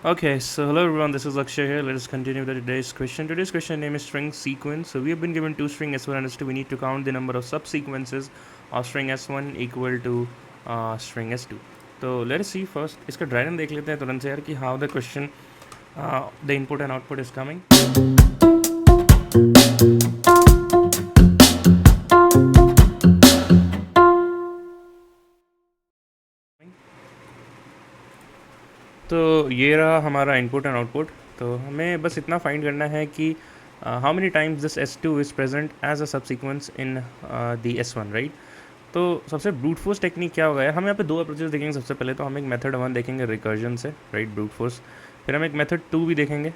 Okay, so hello everyone, this is Akshay here. Let us continue with today's question. Today's question name is string sequence. So we have been given two string S1 and S2. We need to count the number of subsequences of string S1 equal to string S2. तो let us see first. इसका driven देख लेते हैं तुरंत से यार कि how the question, the input and output is coming. तो ये रहा हमारा इनपुट एंड आउटपुट. तो हमें बस इतना फाइंड करना है कि how many times this S2 is present as a subsequence in the S1, right. तो सबसे ब्रूट फोर्स टेक्निक क्या होगा यार, हम यहाँ पे दो अप्रोचेस देखेंगे. सबसे पहले तो हम एक मेथड 1 देखेंगे रिकर्जन से, राइट, ब्रूट फोर्स. फिर हम एक मेथड 2 भी देखेंगे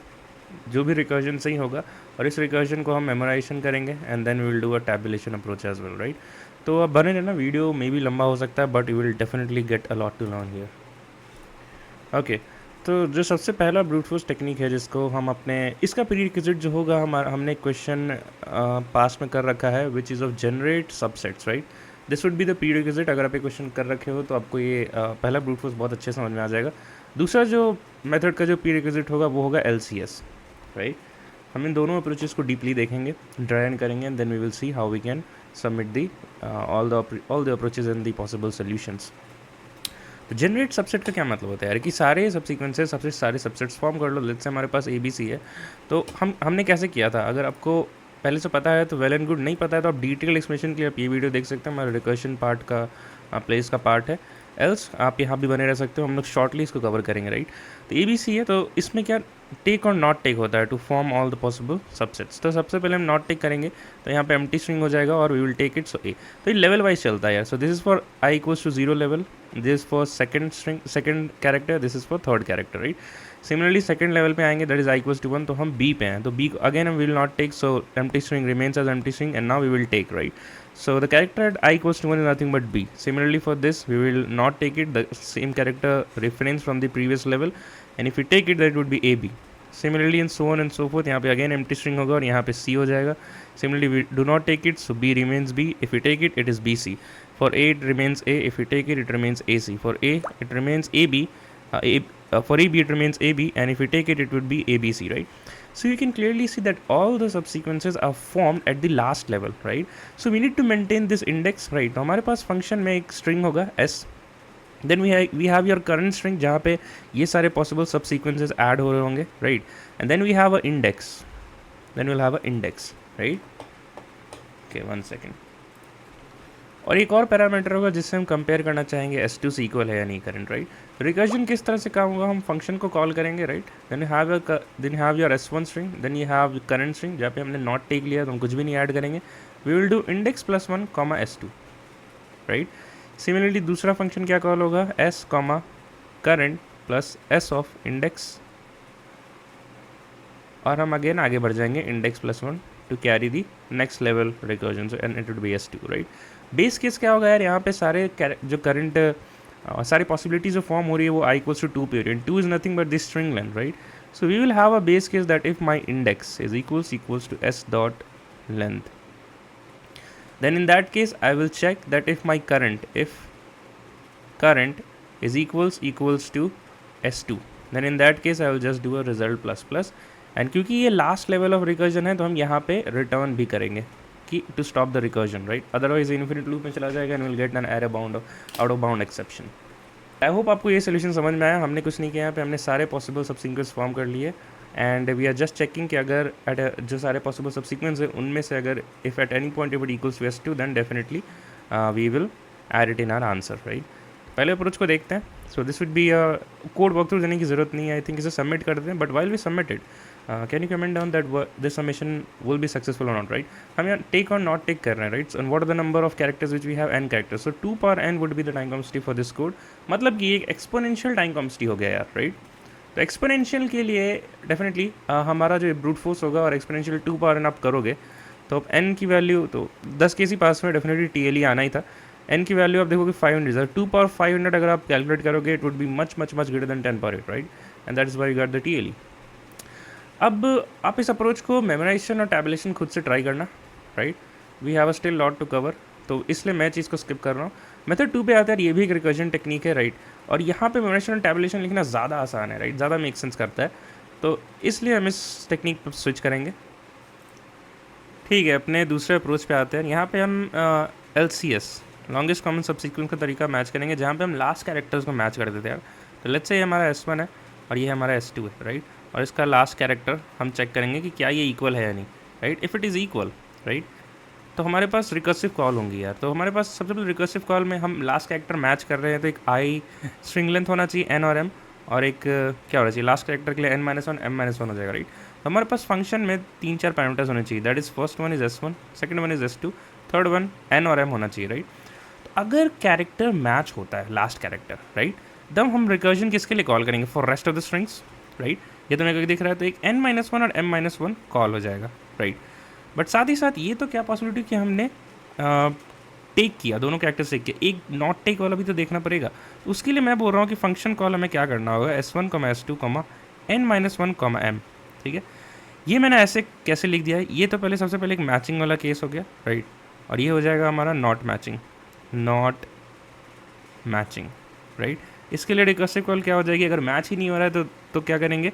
जो भी रिकर्जन से ही होगा, और इस रिकर्जन को हम मेमोराइजेशन करेंगे and then we will do a tabulation approach as well, right. तो अब बने रहना, वीडियो मे भी लंबा हो सकता है but you will definitely get a lot to learn here. Okay, तो जो सबसे पहला ब्रूट फोर्स टेक्निक है जिसको हम अपने इसका प्रीरिक्विजिट जो होगा हमारा, हमने क्वेश्चन पास में कर रखा है which is of generate subsets, right. This would be the prerequisite. अगर आप ये क्वेश्चन कर रखे हो तो आपको ये पहला ब्रूट फोर्स बहुत अच्छे समझ में आ जाएगा. दूसरा जो मेथड का जो प्रीरिक्विजिट होगा वो होगा LCS, राइट. हम इन दोनों अप्रोचेस को डीपली देखेंगे, ड्राई एंड करेंगे and then we will see how we can submit the all the approaches and the possible solutions. तो जनरेट सबसेट का क्या मतलब होता है यार कि सारे सबसीक्वेंसेस सबसे सारे सबसेट्स फॉर्म कर लो. लेट्स से हमारे पास ABC है. तो हमने कैसे किया था, अगर आपको पहले से पता है तो वेल एंड गुड, नहीं पता है तो आप डिटेल एक्सप्लेनेशन के लिए आप ये वीडियो देख सकते हैं. हमारा रिकर्शन पार्ट का प्लेस का पार्ट है. एल्स आप यहाँ भी बने रह सकते हो, हम लोग शॉर्टली इसको कवर करेंगे, राइट. तो ABC है, तो इसमें क्या टेक और नॉट टेक होता है to form all the possible subsets. तो सबसे पहले हम नॉट टेक करेंगे तो यहाँ पे एम्प्टी स्ट्रिंग हो जाएगा और we will take it. So A, तो ये लेवल वाइज चलता है यार. So this is for I equals to 0 level, this for second string second character, this is for third character, right. Similarly second level पे आएंगे, that is I equals to 1, तो हम B पे हैं. तो B अगेन हम will not take, so empty string remains as empty string and now we will take, right. So the character at I equals to 1 is nothing but B. Similarly for this, we will not take it, the same character reference from the previous level, and if we take it, that would be AB. Similarly and so on and so forth. यहाँ पे again empty string होगा और यहाँ पे C हो जाएगा. Similarly we do not take it, so B remains B. If we take it, it is BC. For A it remains A. If we take it, it remains AC. For A it remains AB. For AB it remains AB, and if we take it, it would be ABC, right? So you can clearly see that all the subsequences are formed at the last level, right? So we need to maintain this index, right? तो हमारे पास function में एक string होगा S. Then we have your current string जहाँ पे ये सारे possible subsequences add हो रहे होंगे, right? And then we have a index. Then we'll have a index, right? Okay, 1 second. और एक और पैरामीटर होगा जिससे हम कंपेयर करना चाहेंगे S2 से इक्वल है या नहीं करंट, राइट. रिकर्जन किस तरह से काम होगा, हम फंक्शन को कॉल करेंगे, right. Then you have your S1 string, then you have current string जहाँ पे हमने नॉट टेक लिया तो हम कुछ भी नहीं ऐड करेंगे. We will do index plus 1 comma S2, right. Similarly दूसरा फंक्शन क्या कॉल होगा, S comma current plus S of index, और हम अगेन आगे बढ़ जाएंगे index plus 1 to carry the next level recursion and it would be S2, right. Base case क्या होगा यार, यहाँ पे सारे जो करंट सारी पॉसिबिलिटीज जो फॉर्म हो रही है वो I equals to 2 period. 2 is nothing but this string length, right. So we will have a base case that if my index is equals to S dot length, then in that case I will check that if my current is equals to S2, then in that case I will just do a result plus plus. And क्योंकि ये last level of recursion है तो हम यहाँ पे return भी करेंगे कि to stop the recursion, right. Otherwise infinite loop में चला जाएगा and will get an error bound out of bound exception. I hope आपको ये सोल्यूशन समझ में आया. हमने कुछ नहीं किया यहाँ पे, हमने सारे पॉसिबल सबसीक्वेंस फॉर्म कर लिए and we are just checking कि अगर जो सारे पॉसिबल सबसीक्वेंस है उनमें से अगर if at any point it equals to S2 then definitely we will add it in our answer, right. पहले अप्रोच को देखते हैं. So this would be code walk through देने की जरूरत नहीं है. आई थिंक इसे सबमिट कर देते हैं, but while we submitted can you comment down that this submission will be successful और नॉट, राइट. हम यहाँ टेक और नॉट टेक कर रहे हैं, राइट. And what are the number of characters which we have n characters. So 2 power n would be the time complexity for this code. मतलब कि एक एक्सपोनेंशियल टाइम कॉम्प्लेक्सिटी हो गया यार, राइट. तो एक्सपोनेंशियल के लिए डेफिनेटली हमारा जो ब्रूट फोर्स होगा और एक्सपोनेंशियल 2 power n आप करोगे तो अब n की वैल्यू तो 10 के सी पास में डेफिनेटली TLE आना ही था. n की वैल्यू आप देखोगे 500, 2 power 500 अगर आप कैलकुलेट करोगे it would be much greater than 10 power 8, right. And that is why you got the TLE. अब आप इस अप्रोच को मेमोराइजेशन और टैबुलेशन खुद से ट्राई करना, right. We have a still lot to cover, तो इसलिए मैं चीज़ को स्किप कर रहा हूँ. मेथड 2 पे आता है, ये भी एक रिकर्जन टेक्निक है, राइट। और यहाँ पे मेमोराइजेशन और टैबुलेशन लिखना ज़्यादा आसान है, राइट, ज़्यादा मेक सेंस करता है, तो इसलिए हम इस टेक्निक पर स्विच करेंगे। ठीक है, अपने दूसरे अप्रोच पे आते हैं। यहाँ पे हम LCS लॉन्गेस्ट कॉमन सबसीक्वेंस का तरीका मैच करेंगे, जहाँ पे हम लास्ट कैरेक्टर्स को मैच कर देते हैं। तो लेट्स से ये हमारा S1 है और ये हमारा S2 है, राइट, और इसका लास्ट कैरेक्टर हम चेक करेंगे कि क्या ये इक्वल है या नहीं, right. If it is equal, right, तो हमारे पास रिकर्सिव कॉल होंगी यार। तो हमारे पास सबसे पहले रिकर्सिव कॉल में हम लास्ट कैरेक्टर मैच कर रहे हैं, तो एक आई स्ट्रिंग लेंथ होना चाहिए n और m, और एक क्या होना चाहिए लास्ट कैरेक्टर के लिए n-1 m-1 हो जाएगा, राइट। तो हमारे पास फंक्शन में 3-4 पैरामीटर्स होने चाहिए, that is first one is S1, second one is S2, third one n और m होना चाहिए, राइट। तो अगर कैरेक्टर मैच होता है लास्ट कैरेक्टर, राइट, तब हम रिकर्जन किसके लिए कॉल करेंगे, for rest of the strings, right. ये तो मेरे को दिख रहा है, तो एक n-1 और m-1 कॉल हो जाएगा, राइट। बट साथ ही साथ ये तो क्या पॉसिबिलिटी कि हमने टेक किया, दोनों कैरेक्टर्स टेक किया, एक नॉट टेक वाला भी तो देखना पड़ेगा। उसके लिए मैं बोल रहा हूँ कि फंक्शन कॉल हमें क्या करना होगा, S1, S2, n-1, m, ठीक है। ये मैंने ऐसे कैसे लिख दिया है, ये तो पहले सबसे पहले एक मैचिंग वाला केस हो गया, राइट, और ये हो जाएगा हमारा नॉट मैचिंग, राइट। इसके लिए रिकर्सिव कॉल क्या हो जाएगी, अगर मैच ही नहीं हो रहा है तो क्या करेंगे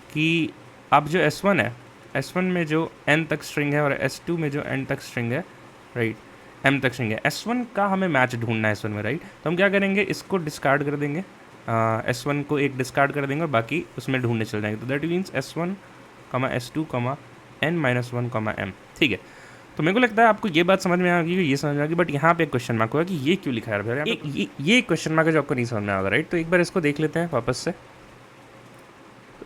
कि अब जो S1 है, S1 में जो n तक स्ट्रिंग है और S2 में जो n तक स्ट्रिंग है, राइट, m तक स्ट्रिंग है, S1 का हमें मैच ढूंढना है S1 में, राइट। तो हम क्या करेंगे, इसको डिस्कार्ड कर देंगे, S1 को एक डिस्कार्ड कर देंगे और बाकी उसमें ढूंढने चल जाएंगे। तो that means S1, S2, n-1, m, ठीक है। तो मेरे को लगता है आपको ये बात समझ में आ गई, ये समझ में आ गई, बट यहाँ पे एक क्वेश्चन मार्क होगा कि ये क्यों लिखा है भैया, ये क्वेश्चन मार्क है जो आपको नहीं समझ में आएगा, राइट। तो एक बार इसको देख लेते हैं वापस से,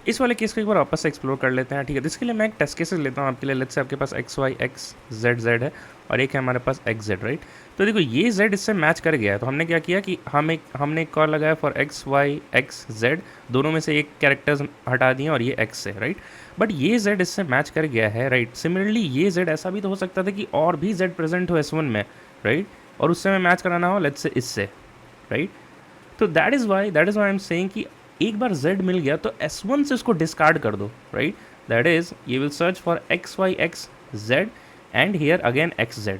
इस वाले केस को एक बार वापस से एक्सप्लोर कर लेते हैं, ठीक है। तो इसके लिए मैं एक टेस्ट केसेस लेता हूँ आपके लिए। लेट्स से आपके पास x y x z z है और एक है हमारे पास x z, राइट। तो देखो ये z इससे मैच कर गया है, तो हमने क्या किया कि हमने एक कॉल लगाया for x y x z, दोनों में से एक कैरेक्टर्स हटा दिए और ये x है, राइट। बट ये z इससे मैच कर गया है, राइट। सिमिलरली ये z ऐसा भी तो हो सकता था कि और भी z प्रेजेंट हो S1 में, राइट, और उससे मैं मैच कराना हो लेट्स से इससे, राइट। तो that is Y I am saying कि एक बार z मिल गया तो S1 से उसको डिस्कार्ड कर दो, right. That is you will search for x y x z and here again x z।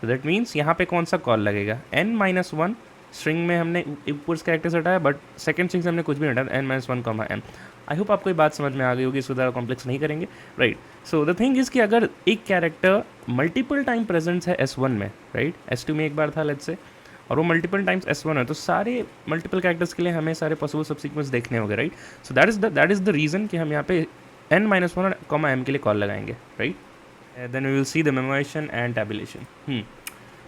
तो दैट मीन्स यहाँ पे कौन सा कॉल लगेगा, n-1 स्ट्रिंग में हमने ऊपर कैरेक्टर्स हटाया, बट सेकंड स्ट्रिंग से हमने कुछ भी हटाया, n-1, m। आई होप आपको ये बात समझ में आ गई होगी, इसको ज़्यादा कॉम्प्लेक्स नहीं करेंगे, right. So the thing is कि अगर एक कैरेक्टर मल्टीपल टाइम प्रेजेंट्स है S1 में, राइट, S2 में एक बार था लेट्स से, और वो मल्टीपल टाइम्स S1 है, तो सारे मल्टीपल कैरेक्टर्स के लिए हमें सारे पॉसिबल सबसीक्वेंस देखने होंगे, right. So that is the reason कि हम यहाँ पे n-1 और m के लिए कॉल लगाएंगे, right. Then we will see the memorization and tabulation.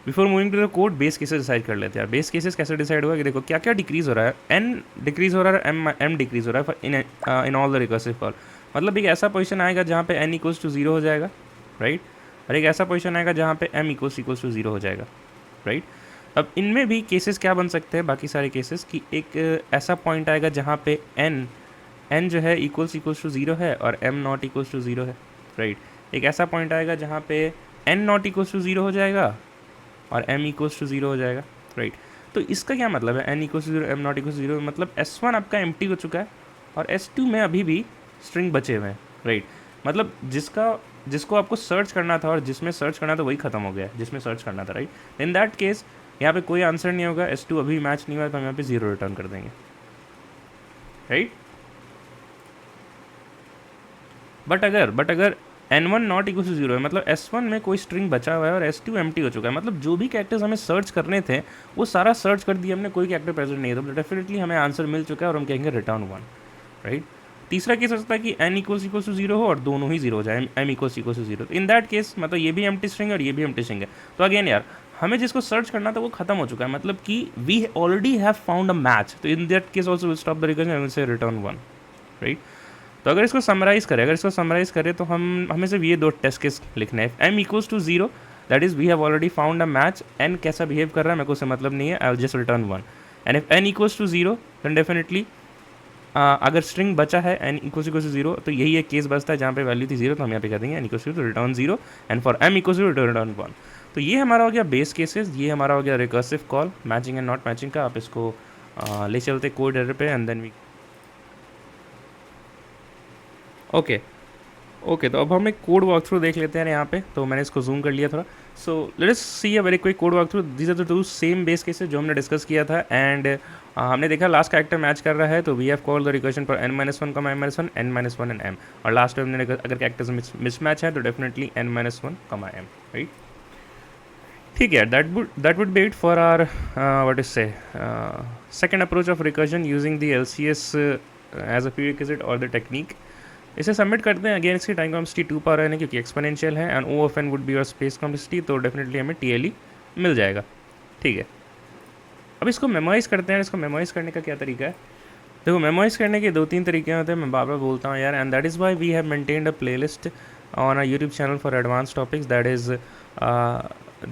Before moving to the code, base cases decide कर लेते हैं। बेस केसेस कैसे डिसाइड हुआ कि देखो क्या क्या डिक्रीज़ हो रहा है, n डिक्रीज़ हो रहा है, m डिक्रीज़ हो रहा है in all the recursive call. मतलब एक ऐसा पोजिशन आएगा जहाँ पे n = 0 हो जाएगा, राइट, और एक ऐसा पोजिशन आएगा जहाँ पे m = 0 हो जाएगा, राइट। अब इनमें भी केसेस क्या बन सकते हैं, बाकी सारे केसेस की एक ऐसा पॉइंट आएगा जहाँ पे n जो है == 0 है और m ≠ 0 है, राइट। एक ऐसा पॉइंट आएगा जहाँ पे n = 0 हो जाएगा और m = 0 हो जाएगा, राइट। तो इसका क्या मतलब है, n = 0 m ≠ 0, मतलब S1 आपका एम्प्टी हो चुका है और S2 में अभी भी स्ट्रिंग बचे हुए हैं, राइट। मतलब जिसको आपको सर्च करना था और जिसमें सर्च करना था वही खत्म हो गया है जिसमें सर्च करना था, राइट। इन दैट केस यहाँ पे कोई आंसर नहीं होगा, S2 अभी मैच नहीं हुआ, तो हम यहाँ पे 0 रिटर्न कर देंगे, राइट। बट अगर n1 ≠ 0 है, मतलब S1 में कोई स्ट्रिंग बचा हुआ है और S2 एम्प्टी हो चुका है, मतलब जो भी कैरेक्टर्स हमें सर्च करने थे वो सारा सर्च कर दिया हमने, कोई कैरेक्टर प्रेजेंट नहीं है, तो डेफिनेटली हमें आंसर मिल चुका है और हम कहेंगे रिटर्न 1, राइट। तीसरा केस हो सकता है कि n = 0 हो और दोनों ही 0 हो जाए, m = 0। इन दैट केस मतलब ये भी एम्प्टी स्ट्रिंग है और ये भी एम्प्टी स्ट्रिंग है, तो अगेन यार हमें जिसको सर्च करना था वो खत्म हो चुका है, मतलब कि we already have found a match. तो in that case also will stop the recursion and will say return 1, right. तो अगर इसको समराइज़ करें तो हमें सिर्फ ये दो टेस्ट केस लिखने हैं। m = 0 that is we have already found a match, n कैसा बिहेव कर रहा है मेरे को उससे मतलब नहीं है, I will just return 1। And if n = 0 then definitely अगर स्ट्रिंग बचा है n = 0 तो यही एक केस बचता है जहाँ पे वैल्यू थी 0, तो हम यहाँ पे कह देंगे n = to return 0 and for m = to return 1। तो ये हमारा हो गया बेस केसेस, ये हमारा हो गया recursive call matching and not matching का। आप इसको ले चलते कोड एरर पे and then we okay. Okay, तो अब हम एक कोड वॉक थ्रू देख लेते हैं यहाँ पे। तो मैंने इसको जूम कर लिया थोड़ा। So let us see a very quick code walk through. These are the two same base cases जो हमने डिस्कस किया था। एंड हमने देखा लास्ट कैरेक्टर मैच कर रहा है, तो we have called the recursion पर n-1, m-1, n-1 and m। और लास्ट में हमने अगर कैरेक्टर्स मिसमैच है तो डेफिनेटली n-1, m, राइट। ठीक है, that would be it for our what is say second approach of recursion using the LCS as a prerequisite और the technique. इसे सबमिट करते हैं। अगेन इसकी टाइम कॉम्प्लेक्सिटी 2 पा रहे हैं क्योंकि एक्सपोनेंशियल है, and O of N would be your space complexity, तो डेफिनेटली हमें TLE मिल जाएगा। ठीक है, अब इसको मेमोराइज़ करते हैं। इसको मेमोराइज़ करने का क्या तरीका है? देखो, मेमोराइज़ करने के 2-3 तरीके होते हैं, मैं बार बार बोलता हूँ यार। And that is why we have maintained a play list on a YouTube channel for advance topics, that is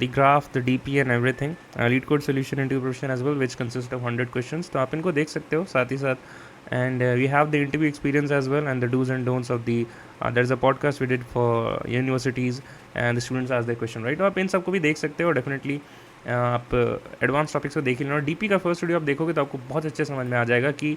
the graph, the DP and everything, lead code solution into profession as well, which consists of 100 questions। तो आप इनको देख सकते हो साथ ही साथ। and we have the interview experience as well, and the do's and don'ts of the there's a podcast we did for universities and the students ask their question, right? तो आप इन सबको भी देख सकते हो डेफिनेटली। आप एडवांस टॉपिक्स को देख ही लेना। डीपी का फर्स्ट वीडियो आप देखोगे तो आपको बहुत अच्छे समझ में आ जाएगा कि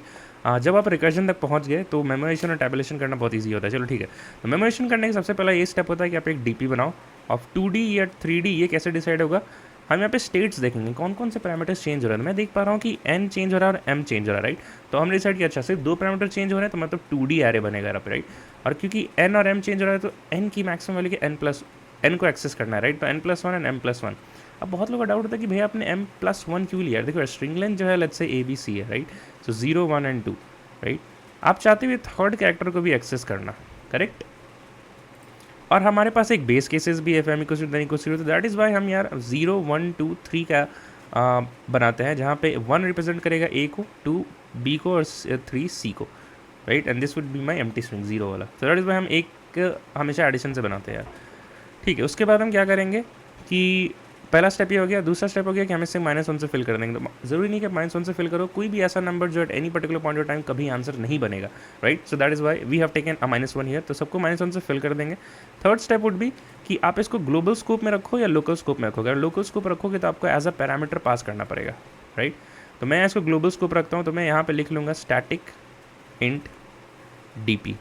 जब आप रिकर्जन तक पहुंच गए तो मेमोराइजेशन और टैबुलेशन करना बहुत ईजी होता है। चलो ठीक है, तो मेमोराइजेशन करने का सबसे पहला ये स्टेप होता है कि आप एक डीपी बनाओ। ऑफ 2D या 3D ये कैसे डिसाइड होगा? हम यहाँ पे स्टेट्स देखेंगे कौन कौन से पैरामीटर्स चेंज हो रहे हैं। मैं देख पा रहा हूँ कि n चेंज हो रहा है और m चेंज हो रहा है, राइट। तो हमने डिसाइड किया अच्छा सिर्फ 2 पैरामीटर चेंज हो रहे हैं तो मतलब 2D एरे बनेगा यहाँ पे, राइट। और क्योंकि n और m चेंज हो रहा है तो n की मैक्सिमम वैल्यू के n को एक्सेस करना है, राइट। तो n+1 एंड m+1। अब बहुत लोगों का डाउट होता है कि भैया आपने m+1 क्यों लिया? देखो स्ट्रिंग लेंथ जो है लेट्स से ABC है, राइट। So 0, 1 and 2, right. आप चाहते हुए थर्ड कैरेक्टर को भी एक्सेस करना, करेक्ट। और हमारे पास एक बेस केसेस भी है, फैमिली को तो दैट इज़ वाई हम यार 0, 1, 2, 3 का बनाते हैं, जहाँ पे 1 रिप्रेजेंट करेगा A को, 2 B को और 3 C को, right. And this would be my empty string 0 वाला। तो दैट इज़ वाई हम एक हमेशा एडिशन से बनाते हैं यार। ठीक है, उसके बाद हम क्या करेंगे कि पहला स्टेप ये हो गया। दूसरा स्टेप हो गया कि हम इसे -1 से फिल कर देंगे। तो ज़रूरी नहीं कि -1 से फिल करो, कोई भी ऐसा नंबर जो at any particular point of time कभी आंसर नहीं बनेगा, right. So that is why we have taken a -1 here. तो सबको -1 से फिल कर देंगे। थर्ड स्टेप वुड बी कि आप इसको ग्लोबल स्कोप में रखो या लोकल स्कोप में रखोगे। अगर लोकल स्कोप रखोगे तो आपको एज अ पैरामीटर पास करना पड़ेगा, राइट। तो मैं इसको ग्लोबल स्कोप रखता हूँ, तो मैं यहाँ पर लिख लूँगा स्टैटिक इंट DP,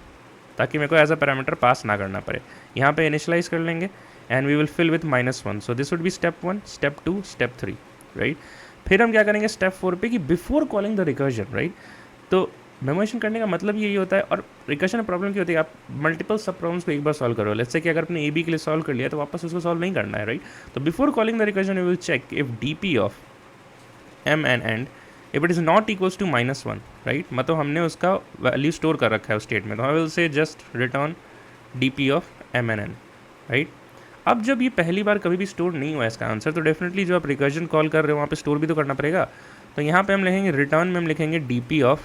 ताकि मेरे को एज अ पैरामीटर पास ना करना पड़े। यहाँ पे इनिशियलाइज कर लेंगे and we will fill with -1। So this would be step 1, step 2, step 3, right. फिर हम क्या करेंगे स्टेप 4 पे कि before calling the recursion, right. तो मेमोराइजेशन करने का मतलब यही होता है। और रिकर्जन प्रॉब्लम क्या होती है? आप मल्टीपल सब प्रॉब्लम्स को एक बार सॉल्व करो। लेट्स से कि अगर आपने AB के लिए सॉल्व कर लिया तो वापस उसको सॉल्व नहीं करना है, राइट। तो before calling the recursion we will check if DP of m and n if it is not equals to -1, right. मतलब हमने उसका वैल्यू स्टोर कर रखा है उस स्टेट में, तो I will say just return DP of m and n, right. अब जब ये पहली बार कभी भी स्टोर नहीं हुआ इसका आंसर, तो डेफिनेटली जो आप रिकर्जन कॉल कर रहे हो वहाँ पे स्टोर भी तो करना पड़ेगा। तो यहाँ पे हम लिखेंगे रिटर्न में हम लिखेंगे DP of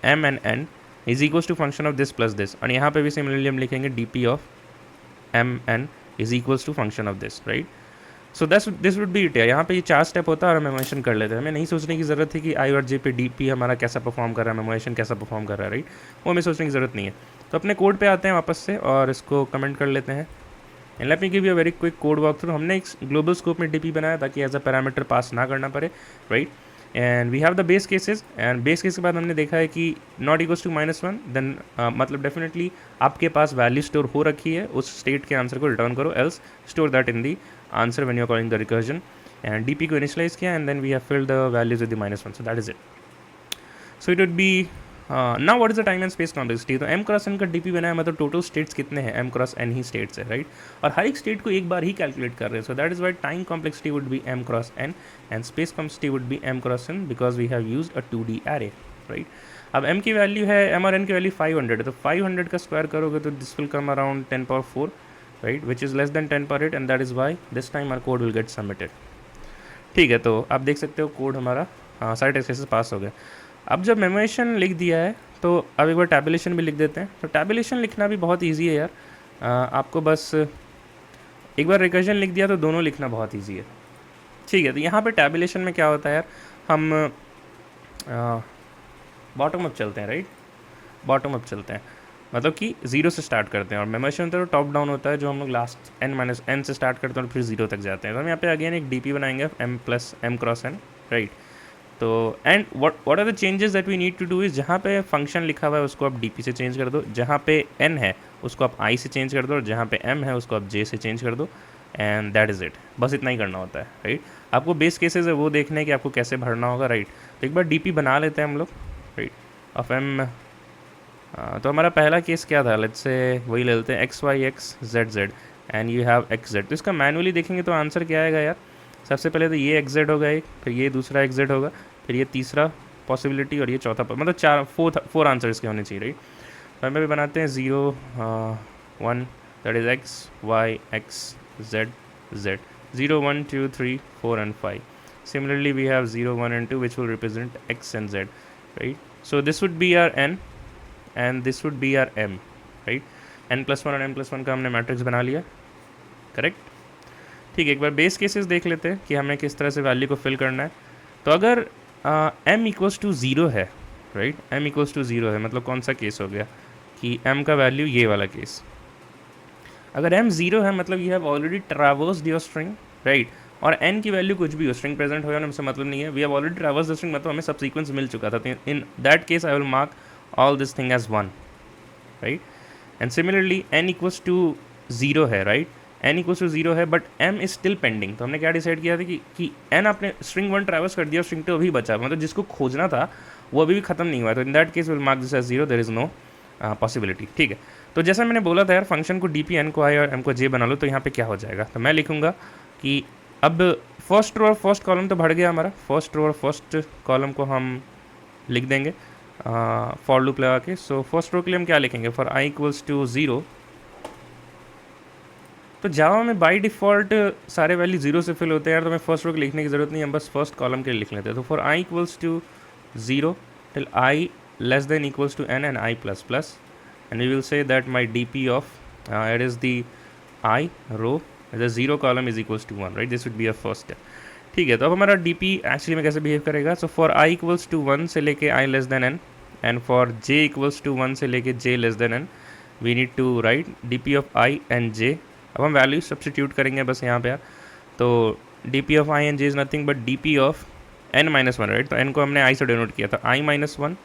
m and n is equals to function of this plus this. और यहाँ पे भी सिमिलरली हम लिखेंगे DP of m n is equals to function of this, right. So this would be it है। यहाँ पे ये 4 स्टेप होता है और मेमोराइजेशन कर लेते हैं। हमें नहीं सोचने की ज़रूरत थी कि I और J पे DP हमारा कैसा परफॉर्म कर रहा है, मेमोराइजेशन कैसा परफॉर्म कर रहा है, राइट। वो हमें सोचने की ज़रूरत नहीं है। तो अपने कोड पे आते हैं वापस से और इसको कमेंट कर लेते हैं। And let me give you a very quick code walk through. हमने एक ग्लोबल स्कोप में DP बनाया ताकि एज अ पैरामीटर पास ना करना पड़े, right. And we have the base cases, and base case के बाद हमने देखा है कि नॉट इक्वल्स टू -1, देन मतलब डेफिनेटली आपके पास वैल्यू स्टोर हो रखी है, उस स्टेट के आंसर को रिटर्न करो, else store that in the answer when you are calling the recursion. And DP को इनिशियलाइज किया and then we have filled the values with the -1। So that is it. So it would be now what is the time and space complexity. तो m×n का DP बनाया, मतलब total states कितने हैं? m×n ही states है, right. और हर एक state को एक बार ही कैलकुलेट कर रहे हैं। So that is why time complexity would be m×n and space complexity would be m×n because we have used a 2D array, right. अब m की वैल्यू है, m और n की वैल्यू 500 है, तो 500 का स्क्वायर करोगे तो this will come around 10^4, right, which is less than 10^8 and that is why this time our code will get submitted. ठीक है, तो आप देख सकते हो कोड हमारा सारे टेस्ट केसेस पास हो गए। अब जब मेमोराइजेशन लिख दिया है तो अब एक बार टैबुलेशन भी लिख देते हैं। तो टैबुलेशन लिखना भी बहुत इजी है यार। आपको बस एक बार रिकर्जन लिख दिया तो दोनों लिखना बहुत इजी है। ठीक है, तो यहाँ पे टैबुलेशन में क्या होता है यार, हम बॉटम अप चलते हैं, राइट। बॉटम अप चलते हैं मतलब कि 0 से स्टार्ट करते हैं, और मेमोराइजेशन तो टॉप डाउन होता है, जो हम लोग लास्ट n से स्टार्ट करते हैं और फिर 0 तक जाते हैं। तो हम यहाँ पे अगेन एक DP बनाएंगे m+m×n, राइट। तो and what are the changes that we need to do is जहाँ पे फंक्शन लिखा हुआ है उसको आप डी से चेंज कर दो, जहाँ पे n है उसको आप i से चेंज कर दो, और जहाँ पे m है उसको आप j से चेंज कर दो, एंड दैट इज़ इट। बस इतना ही करना होता है, राइट। आपको बेस केसेस है वो देखने कि आपको कैसे भरना होगा, राइट। तो एक बार डी बना लेते हैं हम लोग, राइट, ऑफ m। तो हमारा पहला केस क्या था, लेट्स से वही ले लेते हैं X Y X Z Z and you have X Z. तो इसका मैनुअली देखेंगे तो आंसर क्या आएगा यार, सबसे पहले तो ये एक्स जेड होगा एक, फिर ये दूसरा एक्स जेड होगा, फिर ये तीसरा पॉसिबिलिटी, और ये चौथा मतलब चार फोर आंसर इसके होने चाहिए, राइट। तो हमें भी बनाते हैं 0 1 that is X Y X Z Z, 0 1 2 3 4 and 5. Similarly we have 0 1 and 2 which will represent x and z, right. So this would be our n and this would be our m, right. n+1 और n+1 का हमने matrix बना लिया, correct. ठीक है, एक बार base cases देख लेते हैं कि हमें किस तरह से वैल्यू को फिल करना है। तो अगर m इक्वल्स टू 0 है, राइट, m इक्वल्स टू 0 है, मतलब कौन सा केस हो गया कि m का वैल्यू ये वाला केस। अगर m 0 है मतलब you have already traversed your string, right, और n की वैल्यू कुछ भी हो, स्ट्रिंग प्रेजेंट हो या ना, उससे मतलब नहीं है, we have already traversed the string, मतलब हमें सब सीक्वेंस मिल चुका था। In that case I will mark all this thing as 1, right. And similarly n equals to 0 है, राइट, n इक्वल्स टू 0 है but m is still pending. तो हमने क्या डिसाइड किया था कि n आपने स्ट्रिंग 1 ट्रैवर्स कर दिया, स्ट्रिंग 2 अभी बचा, मतलब जिसको खोजना था वो अभी भी खत्म नहीं हुआ है। तो in that case will mark this as 0, there is no possibility, ठीक है। तो जैसा मैंने बोला था यार, फंक्शन को dp n को i और m को j बना लो, तो यहाँ पे क्या हो जाएगा, तो मैं लिखूंगा कि अब फर्स्ट रो और फर्स्ट कॉलम तो बढ़ गया हमारा, फर्स्ट रो और फर्स्ट कॉलम को हम लिख देंगे फॉर लूप लगा के। सो फर्स्ट रो के लिए हम क्या लिखेंगे, फॉर i इक्वल्स टू 0। तो जावा में बाई डिफ़ॉल्ट सारे वैल्यू 0 से फिल होते हैं यार, तो हमें फर्स्ट रो के लिखने की ज़रूरत नहीं है, हम बस फर्स्ट कॉलम के लिए लिख लेते हैं। तो for i equals to 0 till i less than equals to n and i plus plus, and we will say that my dp of it is the i row the 0 column is equals to 1, right, this would be a first step. ठीक है, तो अब हमारा dp actually में कैसे behave करेगा। So for i equals to 1 से लेके i less than n, and for j equals to 1 से लेके j less than n, we need to write dp of i and j। अब हम वैल्यू सब्सटीट्यूट करेंगे बस यहाँ पे यार, तो dp of i and j is nothing but dp of n minus 1, right. तो n को हमने i से डिनोट किया था, i minus 1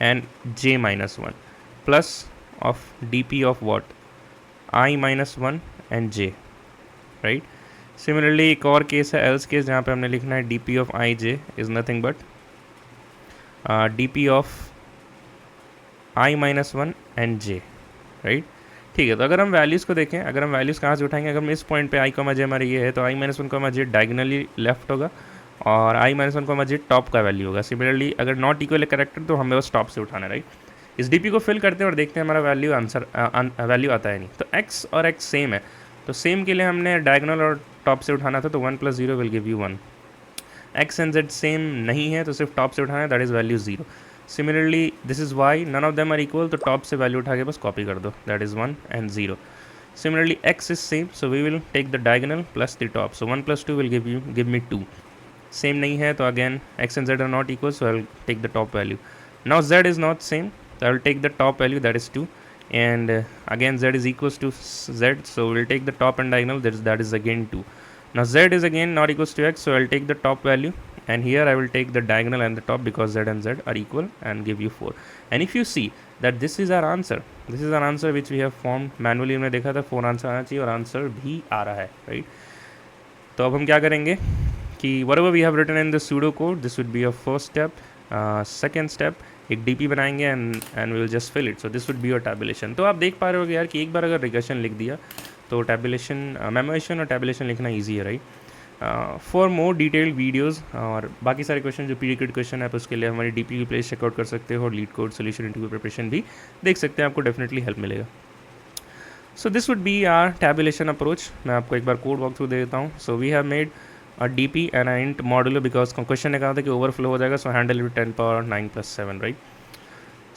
and j minus 1 plus of dp of what, i minus 1 and j, right. Similarly एक और case है else case, जहाँ पे हमने लिखना है dp of i j is nothing but dp of i minus 1 and j, right. ठीक है, तो अगर हम वैल्यूज़ को देखें, अगर हम वैल्यूज़ कहाँ से उठाएंगे, अगर हम इस पॉइंट पे i कॉमा j हमारे ये है, तो i minus 1 comma j diagonally left होगा और i minus 1 comma j top का वैल्यू होगा। सिमिलरली अगर नॉट इक्वल करेक्टेड तो हमें बस टॉप से उठाना है, राइट। इस dp को फिल करते हैं और देखते हैं हमारा वैल्यू आंसर वैल्यू आता है नहीं। तो x और x सेम है, तो सेम के लिए हमने डायगनल और टॉप से उठाना था, तो 1 + 0 will give you 1। x and z same नहीं है तो सिर्फ टॉप से उठाना है, that is value 0। Similarly this is Y none of them are equal, तो टॉप से वैल्यू उठा के बस कॉपी कर दो, that is 1 and 0। Similarly x is same, so we will take the diagonal plus the top, so 1 + 2 will give me 2। Same नहीं है तो again x and z are not equal, so I'll take the top value। Now z is not same, so I'll take the top value, that is 2, and again z is equals to z, so we'll take the top and diagonal, that is again 2। Now z is again not equals to x, so I'll take the top value, and here I will take the diagonal and the top because z and z are equal and give you 4। And if you see that this is our answer, this is our answer which we have formed manually, हमने देखा था 4 answer आना चाहिए और answer भी आ रहा है, right. तो अब हम क्या करेंगे कि whatever we have written in the pseudo code, this would be a first step। second step एक dp बनाएंगे and we will just fill it, so this would be your tabulation। तो आप देख पा रहे हो यार कि एक बार अगर रिकर्शन लिख दिया तो tabulation मेमोरेशन और tabulation लिखना ईजी है, right. For more detailed videos और बाकी सारे क्वेश्चन जो प्रीडिकेट क्वेश्चन है, आप उसके लिए हमारी डीपी की प्लेस चेकआउट कर सकते हो और LeetCode solution interview preparation भी देख सकते हैं, आपको डेफिनेटली हेल्प मिलेगा। So this would be our tabulation approach. मैं आपको एक बार कोड वॉक थ्रू दे देता हूँ। So we have made a DP and a int modulo because question ने कहा था कि ओवरफ्लो हो जाएगा, so handle with 10⁻9 + 7, right.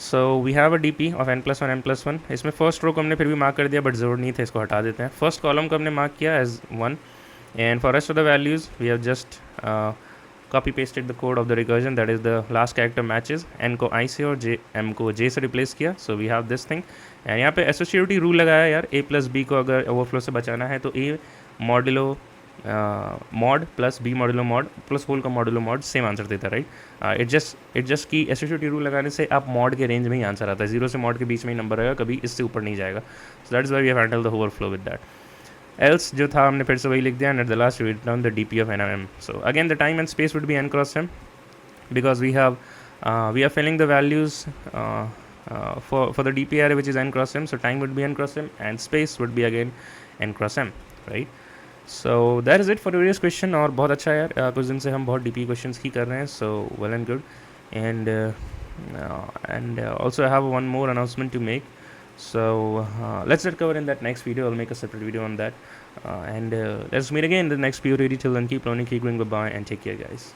So we have a DP of n+1 n+1। इसमें फर्स्ट रो को हमने फिर भी मार्क कर दिया बट ज़रूर नहीं था, इसको हटा देते हैं। फर्स्ट कॉलम को हमने मार्क किया as 1, and for rest of the values we have just copy pasted the code of the recursion, that is the last character matches, n को i से और m को j से रिप्लेस किया, so we have this thing। and यहाँ पे associativity rule लगाया यार, a + b को अगर ओवरफ्लो से बचाना है तो a modulo mod plus B modulo mod plus whole का मॉडुलो मॉड सेम आंसर देता है, राइट. इट जस्ट की एसोसिएटिव रूल लगाने से आप मॉड के रेंज में ही आंसर आता है, जीरो से मॉड के बीच में ही नंबर रहेगा, कभी इससे ऊपर नहीं जाएगा. So that is why we have handle the overflow with that. Else जो था हमने फिर से वही लिख दिया, and at the last we return the D P of N M M. So again the time and space would be N cross M, because we are filling the values for the DP array which is n cross m, so time would be n cross m and space would be again n cross m, right. So that is it for today's question. और बहुत अच्छा है यार, कुछ दिन से हम बहुत DP questions ही कर रहे हैं, so well and good. And also I have one more announcement to make, so let's get covered in that next video. I'll make a separate video on that, and let's meet again in the next PO. Till then, keep learning, keep going, bye bye, and take care guys.